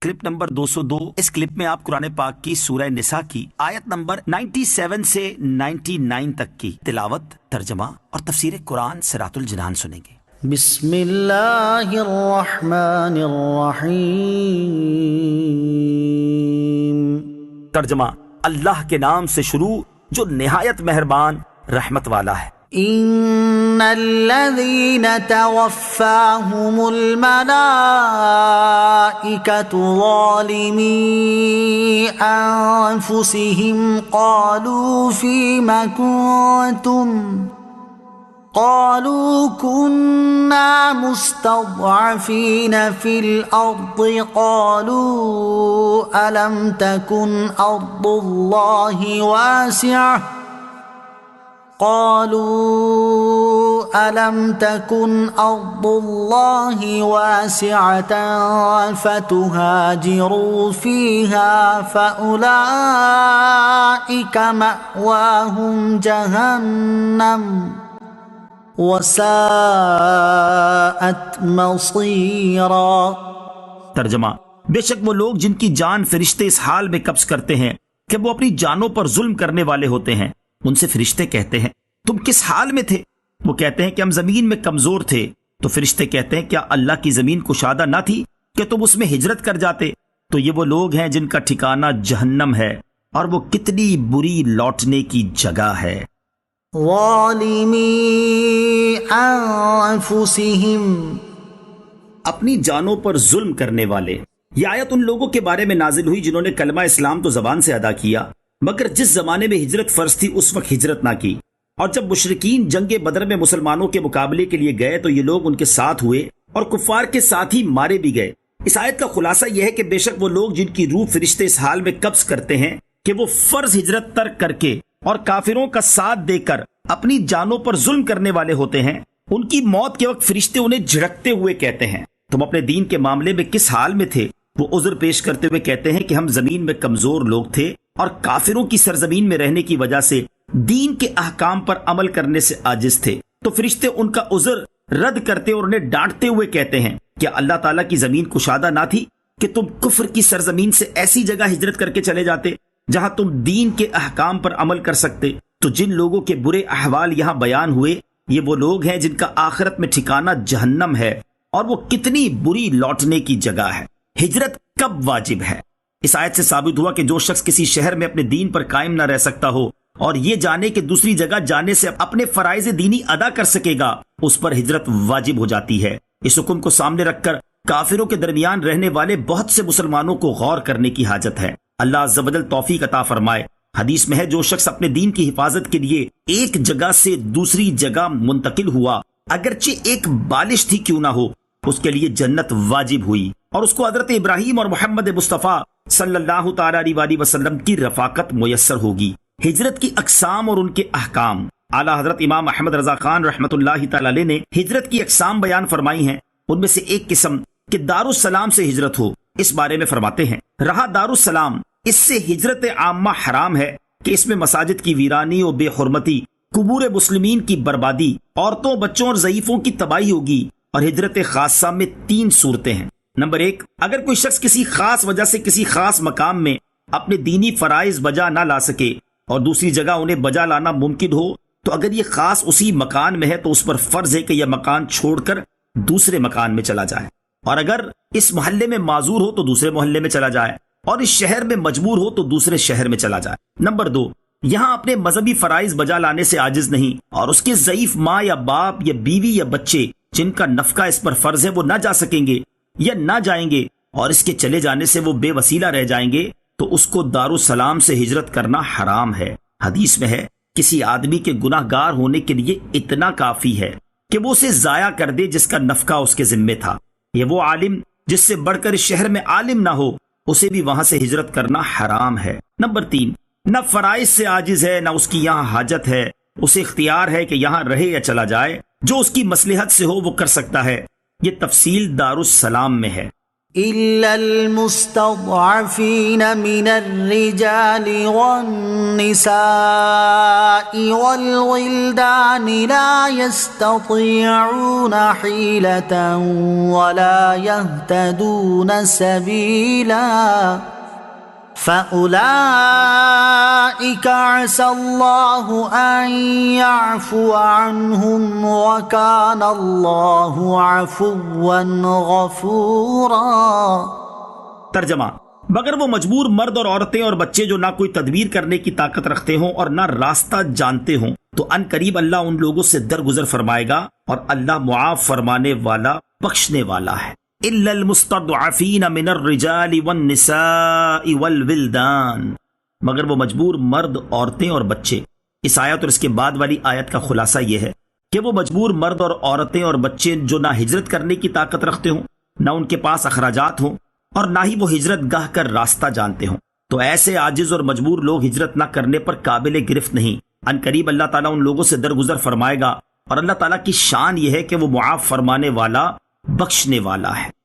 Clip number 202۔ اس clip میں آپ قرآن پاک کی سورہ نساء کی آیت نمبر 97 سے 99 تک کی تلاوت، ترجمہ اور تفسیر قرآن صراط الجنان سنیں گے۔ بسم اللہ الرحمن الرحیم۔ ترجمہ: اللہ کے نام سے شروع جو نہایت مہربان رحمت والا ہے۔ ان الذين توفاهم الملائكة ظالمي انفسهم قالوا فيم كنتم قالوا كنا مستضعفين في الأرض قالوا ألم تكن أرض الله واسعة فتهاجروا فيها فأولئك مأواهم جهنم وساءت مصيرا۔ ترجمہ: بے شک وہ لوگ جن کی جان فرشتے اس حال میں قبض کرتے ہیں کہ وہ اپنی جانوں پر ظلم کرنے والے ہوتے ہیں، ان سے فرشتے کہتے ہیں تم کس حال میں تھے؟ وہ کہتے ہیں کہ ہم زمین میں کمزور تھے۔ تو فرشتے کہتے ہیں کیا اللہ کی زمین کشادہ نہ تھی کہ تم اس میں ہجرت کر جاتے؟ تو یہ وہ لوگ ہیں جن کا ٹھکانہ جہنم ہے، اور وہ کتنی بری لوٹنے کی جگہ ہے۔ ظالمی انفسہم، اپنی جانوں پر ظلم کرنے والے۔ یہ آیت ان لوگوں کے بارے میں نازل ہوئی جنہوں نے کلمہ اسلام تو زبان سے ادا کیا، مگر جس زمانے میں ہجرت فرض تھی اس وقت ہجرت نہ کی، اور جب مشرکین جنگ بدر میں مسلمانوں کے مقابلے کے لیے گئے تو یہ لوگ ان کے ساتھ ہوئے اور کفار کے ساتھ ہی مارے بھی گئے۔ اس آیت کا خلاصہ یہ ہے کہ بے شک وہ لوگ جن کی روح فرشتے اس حال میں قبض کرتے ہیں کہ وہ فرض ہجرت ترک کر کے اور کافروں کا ساتھ دے کر اپنی جانوں پر ظلم کرنے والے ہوتے ہیں، ان کی موت کے وقت فرشتے انہیں جھڑکتے ہوئے کہتے ہیں تم اپنے دین کے معاملے میں کس حال میں تھے؟ وہ عذر پیش کرتے ہوئے کہتے ہیں کہ ہم زمین میں کمزور لوگ تھے اور کافروں کی سرزمین میں رہنے کی وجہ سے دین کے احکام پر عمل کرنے سے عاجز تھے۔ تو فرشتے ان کا عذر رد کرتے اور انہیں ڈانٹتے ہوئے کہتے ہیں کیا اللہ تعالیٰ کی زمین کشادہ نہ تھی کہ تم کفر کی سرزمین سے ایسی جگہ ہجرت کر کے چلے جاتے جہاں تم دین کے احکام پر عمل کر سکتے؟ تو جن لوگوں کے برے احوال یہاں بیان ہوئے یہ وہ لوگ ہیں جن کا آخرت میں ٹھکانہ جہنم ہے، اور وہ کتنی بری لوٹنے کی جگہ ہے۔ ہجرت کب واجب ہے؟ اس آیت سے ثابت ہوا کہ جو شخص کسی شہر میں اپنے دین پر قائم نہ رہ سکتا ہو اور یہ جانے کہ دوسری جگہ جانے سے اپنے فرائض دینی ادا کر سکے گا، اس پر ہجرت واجب ہو جاتی ہے۔ اس حکم کو سامنے رکھ کر کافروں کے درمیان رہنے والے بہت سے مسلمانوں کو غور کرنے کی حاجت ہے۔ اللہ عز و جل توفیق عطا فرمائے۔ حدیث میں ہے جو شخص اپنے دین کی حفاظت کے لیے ایک جگہ سے دوسری جگہ منتقل ہوا، اگرچہ ایک بالش تھی کیوں نہ ہو، اس کے لیے جنت واجب ہوئی، اور اس کو حضرت ابراہیم اور محمد مصطفیٰ صلی اللہ تعالی علیہ وسلم کی رفاقت میسر ہوگی۔ ہجرت کی اقسام اور ان کے احکام۔ اعلیٰ حضرت امام احمد رضا خان رحمۃ اللہ تعالی علیہ نے ہجرت کی اقسام بیان فرمائی ہیں۔ ان میں سے ایک قسم کہ دارالسلام سے ہجرت ہو، اس بارے میں فرماتے ہیں رہا دارالسلام، اس سے ہجرت عامہ حرام ہے کہ اس میں مساجد کی ویرانی و بے حرمتی، قبور مسلمین کی بربادی، عورتوں بچوں اور ضعیفوں کی تباہی ہوگی۔ اور ہجرت خاصہ میں 3 صورتیں ہیں۔ نمبر 1، اگر کوئی شخص کسی خاص وجہ سے کسی خاص مقام میں اپنے دینی فرائض بجا نہ لا سکے اور دوسری جگہ انہیں بجا لانا ممکن ہو، تو اگر یہ خاص اسی مکان میں ہے تو اس پر فرض ہے کہ یہ مکان چھوڑ کر دوسرے مکان میں چلا جائے، اور اگر اس محلے میں معذور ہو تو دوسرے محلے میں چلا جائے، اور اس شہر میں مجبور ہو تو دوسرے شہر میں چلا جائے۔ نمبر 2، یہاں اپنے مذہبی فرائض بجا لانے سے عاجز نہیں، اور اس کے ضعیف ماں یا باپ یا بیوی یا بچے جن کا نفقہ اس پر فرض ہے وہ نہ جا سکیں گے یا نہ جائیں گے، اور اس کے چلے جانے سے وہ بے وسیلہ رہ جائیں گے، تو اس کو دارالسلام سے ہجرت کرنا حرام ہے۔ حدیث میں ہے کسی آدمی کے گناہ گار ہونے کے لیے اتنا کافی ہے کہ وہ اسے ضائع کر دے جس کا نفقہ اس کے ذمے تھا۔ یہ وہ عالم جس سے بڑھ کر اس شہر میں عالم نہ ہو، اسے بھی وہاں سے ہجرت کرنا حرام ہے۔ نمبر 3، نہ فرائض سے عاجز ہے نہ اس کی یہاں حاجت ہے، اسے اختیار ہے کہ یہاں رہے یا چلا جائے، جو اس کی مصلحت سے ہو وہ کر سکتا ہے۔ یہ تفصیل دارالسلام میں ہے۔ إلا المستضعفين من الرجال والنساء والولدان لا يستطيعون حيلة ولا يهتدون سبيلا فأولئك عسى الله أن يعفو عنهم وكان الله عفوا غفورا۔ ترجمہ: مگر وہ مجبور مرد اور عورتیں اور بچے جو نہ کوئی تدبیر کرنے کی طاقت رکھتے ہوں اور نہ راستہ جانتے ہوں، تو ان قریب اللہ ان لوگوں سے درگزر فرمائے گا اور اللہ معاف فرمانے والا بخشنے والا ہے۔ إِلَّا الْمُسْتَضْعَفِينَ مِنَ الرِّجَالِ وَالنِّسَاءِ وَالْوِلْدَانِ، مگر وہ مجبور مرد، عورتیں اور بچے۔ اس آیت اور اس کے بعد والی آیت کا خلاصہ یہ ہے کہ وہ مجبور مرد اور عورتیں اور بچے جو نہ ہجرت کرنے کی طاقت رکھتے ہوں، نہ ان کے پاس اخراجات ہوں، اور نہ ہی وہ ہجرت گاہ کر راستہ جانتے ہوں، تو ایسے عاجز اور مجبور لوگ ہجرت نہ کرنے پر قابل گرفت نہیں۔ ان قریب اللہ تعالیٰ ان لوگوں سے درگزر فرمائے گا، اور اللہ تعالیٰ کی شان یہ ہے کہ وہ معاف فرمانے والا، بخشنے والا ہے۔